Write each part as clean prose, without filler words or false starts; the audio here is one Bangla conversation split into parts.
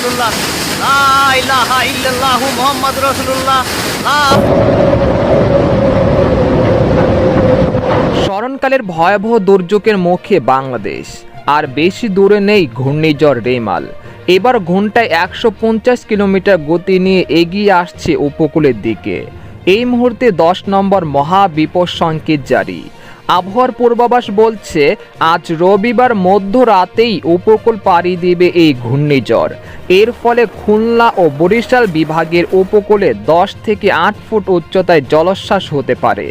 রাসূলুল্লাহ, লা ইলাহা ইল্লাল্লাহু মুহাম্মাদুর রাসূলুল্লাহ। স্মরণকালের ভয়াবহ দুর্যোগের মুখে বাংলাদেশ, আর বেশি দূরে নেই ঘূর্ণিঝড় রেমাল। এবার ঘন্টায় ১৫০ কিলোমিটার গতি নিয়ে এগিয়ে আসছে উপকূলের দিকে। এই মুহূর্তে ১০ নম্বর মহাবিপদ সংকেত জারি। আবহাওয়ার পূর্বাভাস বলছে আজ রবিবার মধ্যরাতেই উপকূল পাড়ি দিবে এই ঘূর্ণিঝড়। এর ফলে খুলনা ও বরিশাল বিভাগের উপকূলে ১০ থেকে ৮ ফুট উচ্চতায় জলোচ্ছ্বাস হতে পারে।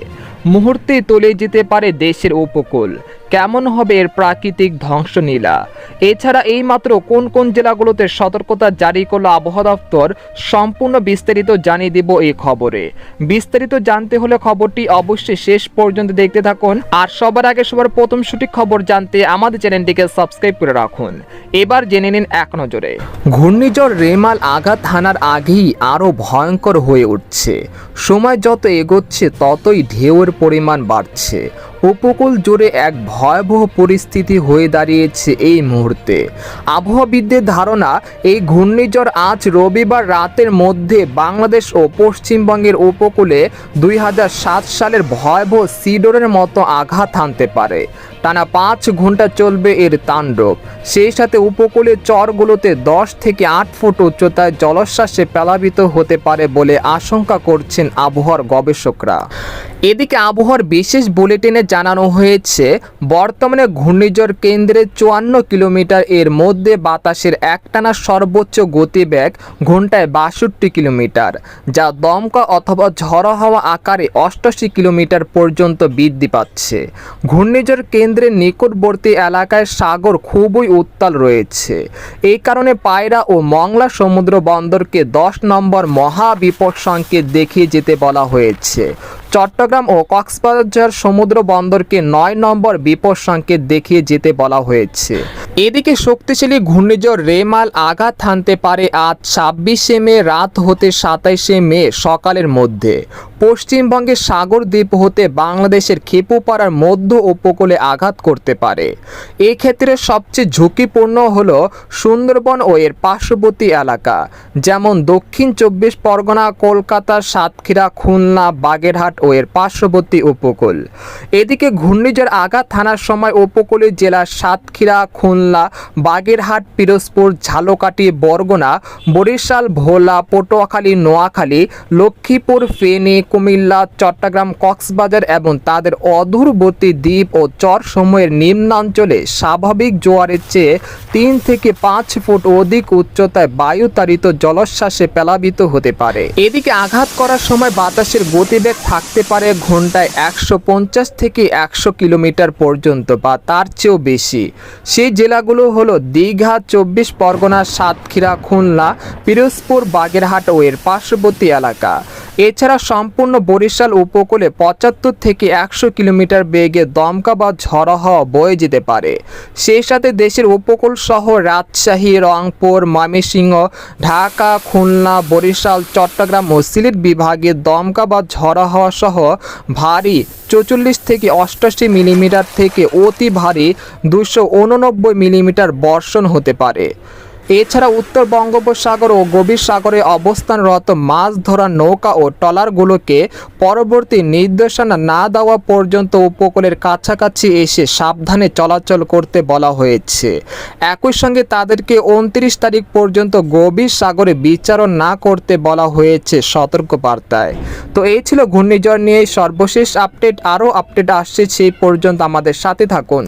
মুহূর্তেই তলিয়ে যেতে পারে দেশের উপকূল। কেমন হবে এর প্রাকৃতিক ধ্বংসলীলা? এছাড়া এইমাত্র কোন কোন জেলাগুলোতে সতর্কতা জারি করলো আবহাওয়া দপ্তর, সম্পূর্ণ বিস্তারিত জানিয়ে দেব এই খবরে। বিস্তারিত জানতে হলে খবরটি অবশ্যই শেষ পর্যন্ত দেখতে থাকুন। আর সবার আগে সবার প্রথম সঠিক খবর জানতে আমাদের চ্যানেলটিকে সাবস্ক্রাইব করে রাখুন। এবার জেনে নিন এক নজরে। ঘূর্ণিঝড় রেমাল আঘাত হানার আগেই আরও ভয়ঙ্কর হয়ে উঠছে। সময় যত এগোচ্ছে ততই ঢেউয়ের পরিমাণ বাড়ছে। উপকূল জুড়ে এক ভয়াবহ পরিস্থিতি হয়ে দাঁড়িয়েছে এই মুহূর্তে। আবহাওয়াবিদদের ধারণা, এই ঘূর্ণিঝড় আজ রবিবার রাতের মধ্যে বাংলাদেশ ও পশ্চিমবঙ্গের উপকূলে ২০০৭ সালের ভয়াবহ সিডরের মতো আঘাত হানতে পারে। টানা ৫ ঘন্টা চলবে এর তাণ্ডব। সেই সাথে উপকূলের চরগুলোতে ১০ থেকে ৮ ফুট উচ্চতায় জলোচ্ছ্বাসে প্লাবিত হতে পারে বলে আশঙ্কা করছেন আবহাওয়ার গবেষকরা। এদিকে আবহাওয়ার বিশেষ বুলেটিনে জানানো হয়েছে, বর্তমানে ঘূর্ণিঝড় কেন্দ্রের ৫৪ কিলোমিটার, এর মধ্যে বাতাসের একটানা সর্বোচ্চ গতিবেগ ঘন্টায় ৬২ কিলোমিটার, যা দমকা অথবা ঝড়ো হাওয়া আকারে ৮৮ কিলোমিটার পর্যন্ত বৃদ্ধি পাচ্ছে। ঘূর্ণিঝড় কেন্দ্রের নিকটবর্তী এলাকায় সাগর খুবই উত্তাল রয়েছে। এই কারণে পায়রা ও মংলা সমুদ্র বন্দরকে ১০ নম্বর মহাবিপদ সংকেত দেখিয়ে যেতে বলা হয়েছে। চট্টগ্রাম ও কক্সবাজার সমুদ্র বন্দরকে ৯ নম্বর বিপদ সংকেত দেখিয়ে যেতে বলা হয়েছে। এদিকে শক্তিশালী ঘূর্ণিঝড় রেমাল আঘাত হানতে পারে আজ ২৬শে মে রাত হতে ২৭শে মে সকালের মধ্যে। পশ্চিমবঙ্গের সাগর দ্বীপ হতে বাংলাদেশের খেপুপাড়ার মধ্য উপকূলে আঘাত করতে পারে। এক্ষেত্রে সবচেয়ে ঝুঁকিপূর্ণ হল সুন্দরবন ও এর পার্শ্ববর্তী এলাকা, যেমন দক্ষিণ ২৪ পরগনা, কলকাতা, সাতক্ষীরা, খুলনা, বাগেরহাট ও এর পার্শ্ববর্তী উপকূল। এদিকে ঘূর্ণিঝড় আঘাত হানার সময় উপকূলীয় জেলা সাতক্ষীরা, খুলনা, বাগেরহাট, পিরোজপুর, ঝালকাঠি, বরগুনা, বরিশাল, ভোলা, পটুয়াখালী, নোয়াখালী, লক্ষ্মীপুর, ফেনী, কুমিল্লা, চট্টগ্রাম, কক্সবাজার এবং তাদের অদূরবর্তী দ্বীপ ও চরসমূহের নিম্নাঞ্চলে স্বাভাবিক জোয়ারের চেয়ে ৩ থেকে ৫ ফুট অধিক উচ্চতায় বায়ুতাড়িত জলোচ্ছ্বাসে প্লাবিত হতে পারে। এদিকে আঘাত করার সময় বাতাসের গতিবেগ থাকতে পারে ঘন্টায় ১৫০ থেকে ১০০ কিলোমিটার পর্যন্ত বা তার চেয়েও বেশি। সেই জেলাগুলো হলো দীঘা, ২৪ পরগনা, সাতক্ষীরা, খুলনা, পিরোজপুর, বাগেরহাট ও এর পার্শ্ববর্তী এলাকা। এছাড়া সম্পূর্ণ বরিশাল উপকূলে ৭৫ থেকে ১০০ কিলোমিটার বেগে দমকা বা ঝড়ো হাওয়া বয়ে যেতে পারে। সেই সাথে দেশের উপকূল সহ রাজশাহী, রংপুর, ময়মনসিংহ, ঢাকা, খুলনা, বরিশাল, চট্টগ্রাম ও সিলেট বিভাগে দমকা বা ঝড়ো হাওয়া সহ ভারী ৪৪ থেকে ৮৮ মিলিমিটার থেকে অতি ভারী ২৮৯ মিলিমিটার বর্ষণ হতে পারে। এছাড়া উত্তর বঙ্গোপসাগর ও গভীর সাগরে অবস্থানরত মাছ ধরা নৌকা ও ট্রলারগুলোকে পরবর্তী নির্দেশনা না দেওয়া পর্যন্ত উপকূলের কাছাকাছি এসে সাবধানে চলাচল করতে বলা হয়েছে। একই সঙ্গে তাদেরকে ২৯ তারিখ পর্যন্ত গভীর সাগরে বিচরণ না করতে বলা হয়েছে সতর্কবার্তায়। তো এই ছিল ঘূর্ণিঝড় নিয়ে সর্বশেষ আপডেট। আরও আপডেট আসছে, সেই পর্যন্ত আমাদের সাথে থাকুন।